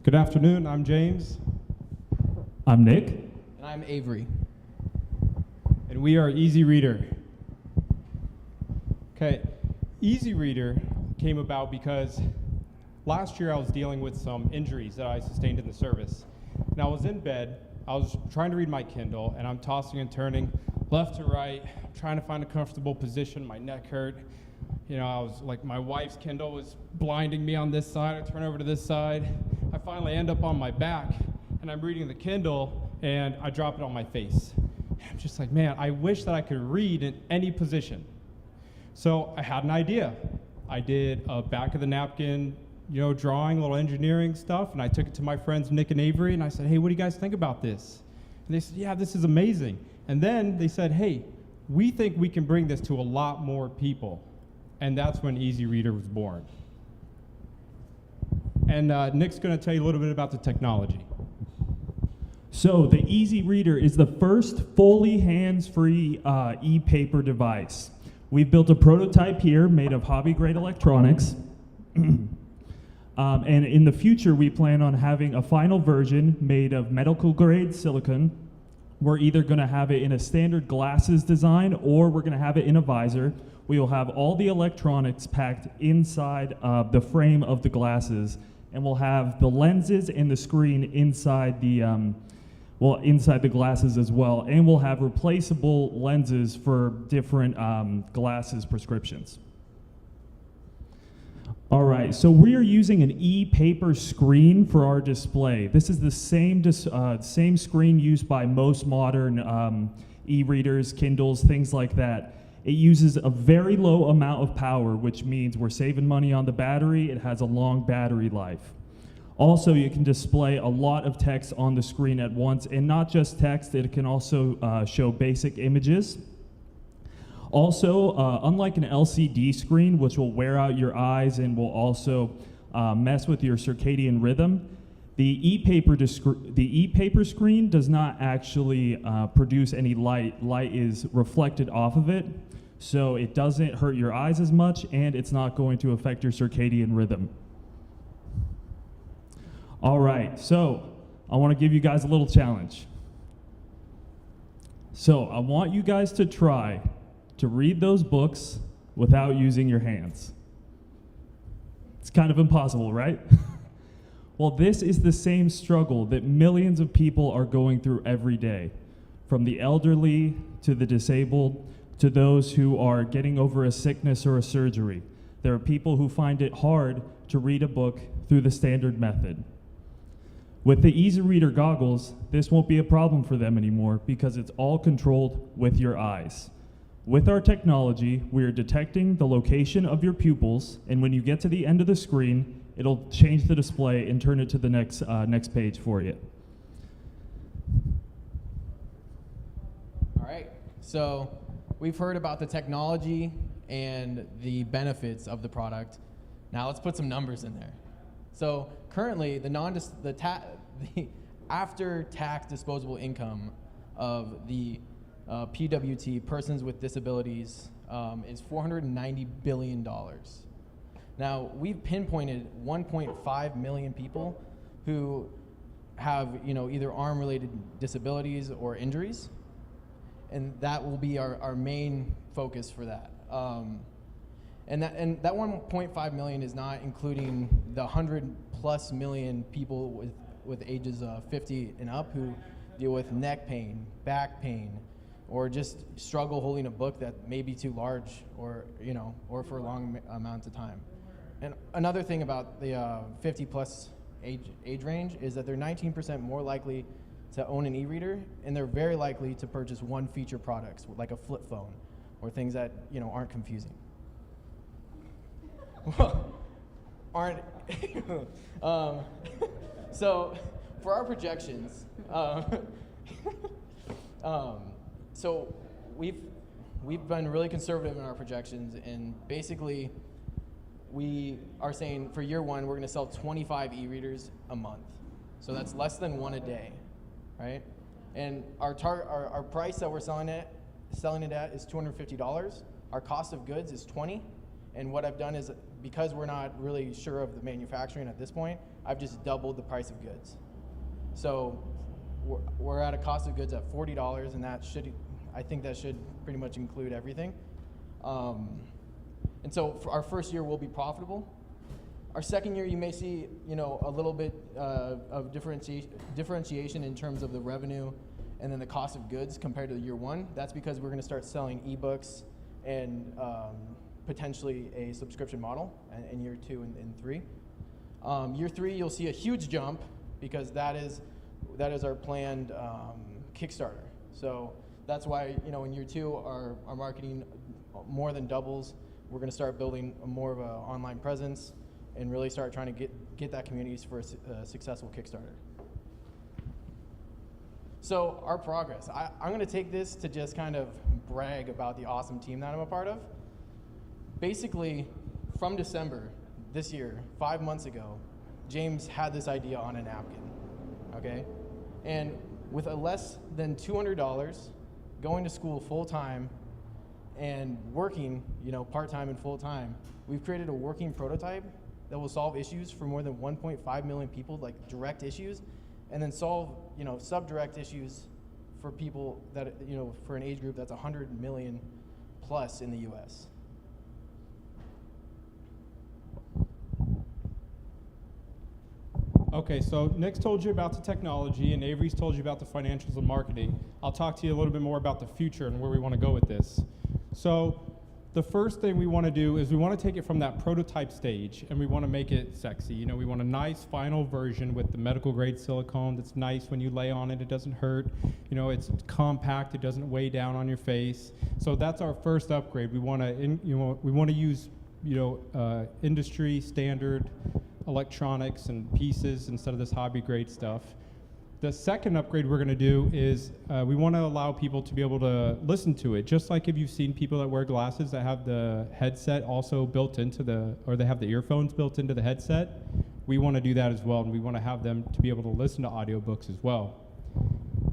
Good afternoon, I'm James. I'm Nick. And I'm Avery. And we are Easy Reader. Okay, Easy Reader came about because last year I was dealing with some injuries that I sustained in the service. And I was in bed, I was trying to read my Kindle, and I'm tossing and turning left to right, trying to find a comfortable position. My neck hurt. You know, I was like, my wife's Kindle was blinding me on this side. I turn over to this side. I finally end up on my back, and I'm reading the Kindle, and I drop it on my face. I'm just like, man, I wish that I could read in any position. So I had an idea. I did a back of the napkin, drawing, little engineering stuff, and I took it to my friends Nick and Avery, and I said, hey, what do you guys think about this? And they said, yeah, this is amazing. And then they said, hey, we think we can bring this to a lot more people. And that's when Easy Reader was born. And Nick's going to tell you a little bit about the technology. So the Easy Reader is the first fully hands-free e-paper device. We've built a prototype here made of hobby-grade electronics. And in the future, we plan on having a final version made of medical-grade silicon. We're either going to have it in a standard glasses design, or we're going to have it in a visor. We will have all the electronics packed inside the frame of the glasses, and we'll have the lenses and the screen inside the inside the glasses as well, and we'll have replaceable lenses for different glasses prescriptions. All right, so we are using an e-paper screen for our display. This is the same screen used by most modern e-readers, Kindles, things like that. It uses a very low amount of power, which means we're saving money on the battery. It has a long battery life. Also, you can display a lot of text on the screen at once, and not just text, it can also show basic images. Also, unlike an LCD screen, which will wear out your eyes and will also mess with your circadian rhythm, the e-paper screen does not actually produce any light. Light is reflected off of it, so it doesn't hurt your eyes as much, and it's not going to affect your circadian rhythm. All right, so I want to give you guys a little challenge. So I want you guys to try to read those books without using your hands. It's kind of impossible, right? Well, this is the same struggle that millions of people are going through every day, from the elderly to the disabled to those who are getting over a sickness or a surgery. There are people who find it hard to read a book through the standard method. With the Easy Reader goggles, this won't be a problem for them anymore because it's all controlled with your eyes. With our technology, we are detecting the location of your pupils, and when you get to the end of the screen, it'll change the display and turn it to the next page for you. All right, so we've heard about the technology and the benefits of the product. Now let's put some numbers in there. So currently, the after-tax disposable income of the PWT, persons with disabilities, is $490 billion. Now, we've pinpointed 1.5 million people who have, either arm-related disabilities or injuries, and that will be our main focus for that. And that 1.5 million is not including the 100+ million people with ages 50 and up who deal with neck pain, back pain, or just struggle holding a book that may be too large, or for long amounts of time. And another thing about the 50+ age range is that they're 19% more likely to own an e-reader, and they're very likely to purchase one-feature products like a flip phone or things that aren't confusing. Aren't so for our projections, so we've been really conservative in our projections, and basically we are saying for year one we're going to sell 25 e-readers a month. So that's less than one a day, right? And our price that we're selling it at is $250. Our cost of goods is $20. And what I've done is because we're not really sure of the manufacturing at this point, I've just doubled the price of goods. So we're at a cost of goods at $40, and I think that should pretty much include everything. And so for our first year will be profitable. Our second year, you may see, a little bit of differentiation in terms of the revenue and then the cost of goods compared to year one. That's because we're going to start selling ebooks and potentially a subscription model in year 2 and 3. Year 3, you'll see a huge jump because that is our planned Kickstarter. So that's why, in year 2, our marketing more than doubles. We're going to start building more of an online presence and really start trying to get that community for a successful Kickstarter. So our progress. I'm going to take this to just kind of brag about the awesome team that I'm a part of. Basically, from December this year, 5 months ago, James had this idea on a napkin, okay? And with a less than $200, going to school full-time and working, part-time and full-time, we've created a working prototype that will solve issues for more than 1.5 million people, like direct issues, and then solve, sub-direct issues for people that, for an age group that's 100 million plus in the US. Okay, so Nick's told you about the technology and Avery's told you about the financials and marketing. I'll talk to you a little bit more about the future and where we want to go with this. So the first thing we want to do is we want to take it from that prototype stage and we want to make it sexy. We want a nice final version with the medical grade silicone that's nice when you lay on it, it doesn't hurt. It's compact, it doesn't weigh down on your face. So that's our first upgrade. We want to use industry standard electronics and pieces instead of this hobby grade stuff. The second upgrade we're going to do is we want to allow people to be able to listen to it, just like if you've seen people that wear glasses that have the headset also built into or they have the earphones built into the headset. We want to do that as well, and we want to have them to be able to listen to audiobooks as well.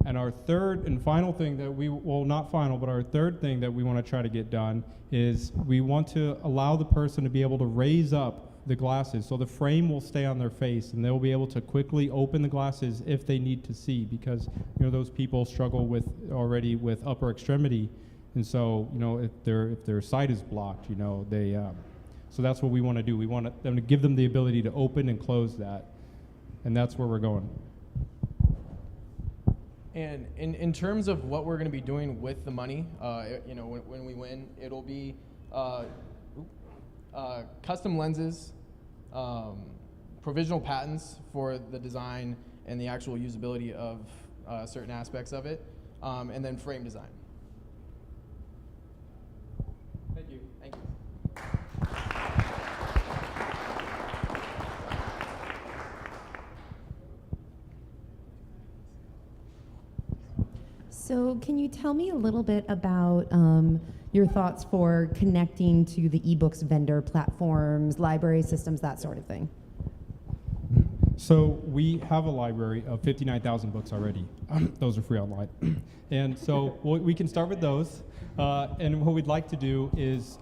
And our third and final thing our third thing that we want to try to get done is we want to allow the person to be able to raise up the glasses so the frame will stay on their face and they'll be able to quickly open the glasses if they need to see, because those people struggle with upper extremity, and so if their sight is blocked, so that's what we want to do. We want them to give them the ability to open and close that, and that's where we're going. And in terms of what we're going to be doing with the money, when we win, it'll be custom lenses, provisional patents for the design and the actual usability of certain aspects of it, and then frame design. Thank you. Thank you. So can you tell me a little bit about your thoughts for connecting to the ebooks vendor platforms, library systems, that sort of thing? So we have a library of 59,000 books already. Those are free online. And so we can start with those. And what we'd like to do is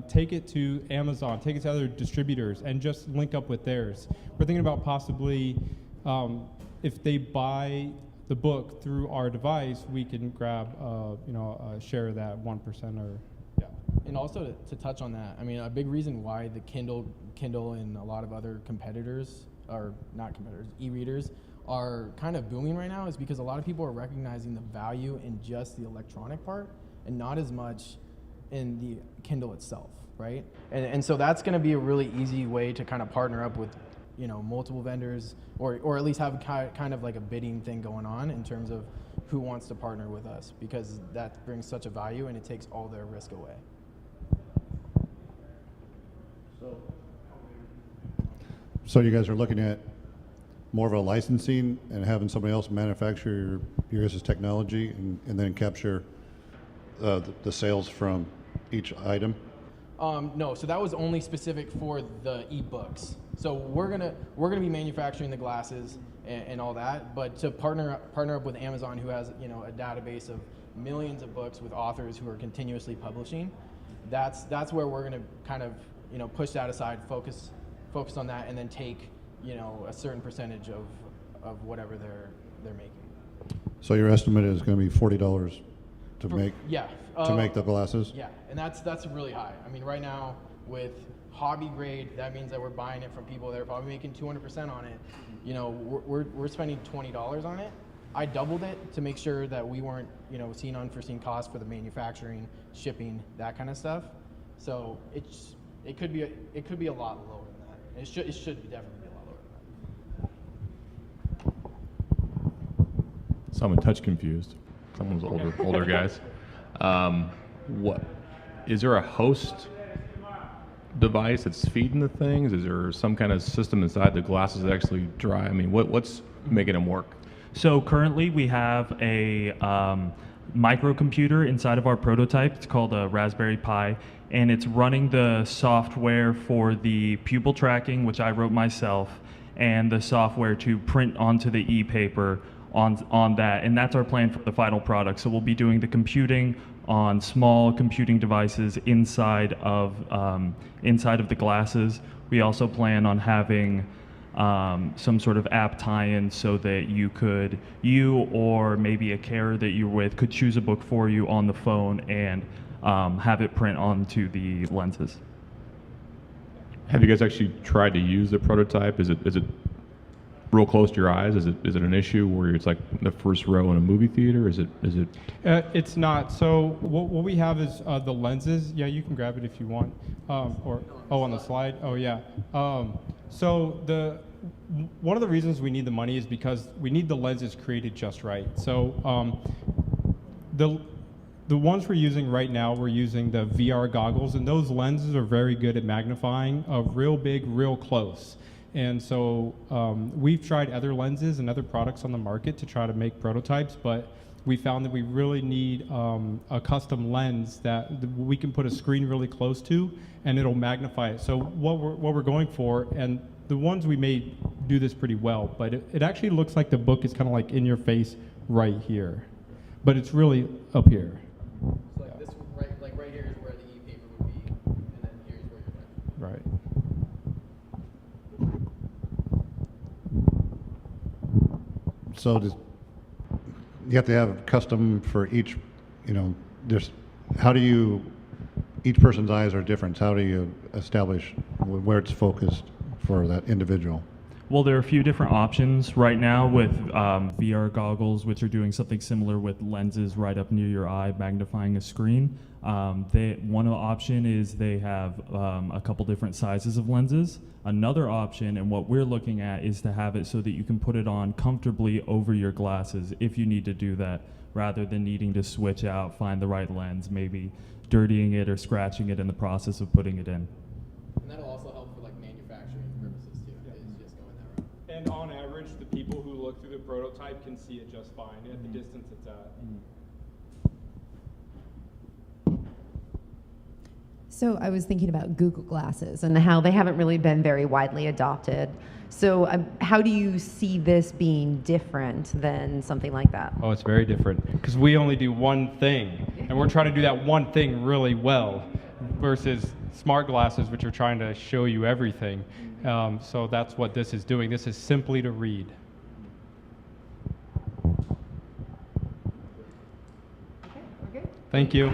take it to Amazon, take it to other distributors, and just link up with theirs. We're thinking about possibly, if they buy the book through our device, we can grab a share of that 1% or yeah. And also to touch on that, a big reason why the Kindle and a lot of other competitors, or not competitors, e-readers, are kind of booming right now is because a lot of people are recognizing the value in just the electronic part and not as much in the Kindle itself, right? And so that's going to be a really easy way to kind of partner up with multiple vendors, or at least have kind of like a bidding thing going on in terms of who wants to partner with us, because that brings such a value and it takes all their risk away. So you guys are looking at more of a licensing and having somebody else manufacture your guys' technology and then capture the sales from each item? No, so that was only specific for the ebooks. So we're gonna be manufacturing the glasses and all that, but to partner up with Amazon, who has a database of millions of books with authors who are continuously publishing, that's where we're gonna kind of push that aside, focus on that, and then take, a certain percentage of whatever they're making. So your estimate is going to be $40 to make Yeah. to make the glasses? Yeah, and that's really high. I mean, right now with hobby grade, that means that we're buying it from people that are probably making 200% on it. We're spending $20 on it. I doubled it to make sure that we weren't, seeing unforeseen costs for the manufacturing, shipping, that kind of stuff. So it could be a lot lower than that. It should definitely be a lot lower than that. So I'm a touch confused. Someone's older guys. What is there a host device that's feeding the things? Is there some kind of system inside the glasses that actually dry? I mean, what's making them work? So currently we have a microcomputer inside of our prototype. It's called a Raspberry Pi, and it's running the software for the pupil tracking, which I wrote myself, and the software to print onto the e-paper on that. And that's our plan for the final product. So we'll be doing the computing on small computing devices inside of the glasses. We also plan on having some sort of app tie-in so that you or maybe a carer that you're with could choose a book for you on the phone and have it print onto the lenses. Have you guys actually tried to use the prototype? Is it real close to your eyes? Is it an issue where it's like the first row in a movie theater? Is it? It's not. So what we have is the lenses. Yeah, you can grab it if you want. On the slide. Oh yeah. So one of the reasons we need the money is because we need the lenses created just right. So the ones we're using right now, we're using the VR goggles, and those lenses are very good at magnifying real big, real close. And so we've tried other lenses and other products on the market to try to make prototypes, but we found that we really need a custom lens that we can put a screen really close to, and it'll magnify it. So what we're going for, and the ones we made do this pretty well, but it actually looks like the book is kind of like in your face right here, but it's really up here. So like this, right here is where the e-paper would be, and then here's where you're going. Right. So you have to have custom for each, each person's eyes are different. How do you establish where it's focused for that individual? Well, there are a few different options right now with VR goggles, which are doing something similar with lenses right up near your eye, magnifying a screen. One option is they have a couple different sizes of lenses. Another option, and what we're looking at, is to have it so that you can put it on comfortably over your glasses if you need to do that, rather than needing to switch out, find the right lens, maybe dirtying it or scratching it in the process of putting it in. And that'll also help for like manufacturing purposes too. Yeah. Is just going that route. And on average, the people who look through the prototype can see it just fine at the distance it's at. So I was thinking about Google Glasses and how they haven't really been very widely adopted. So how do you see this being different than something like that? Oh, it's very different because we only do one thing, and we're trying to do that one thing really well versus smart glasses, which are trying to show you everything. So that's what this is doing. This is simply to read. Okay, we're good. Thank you.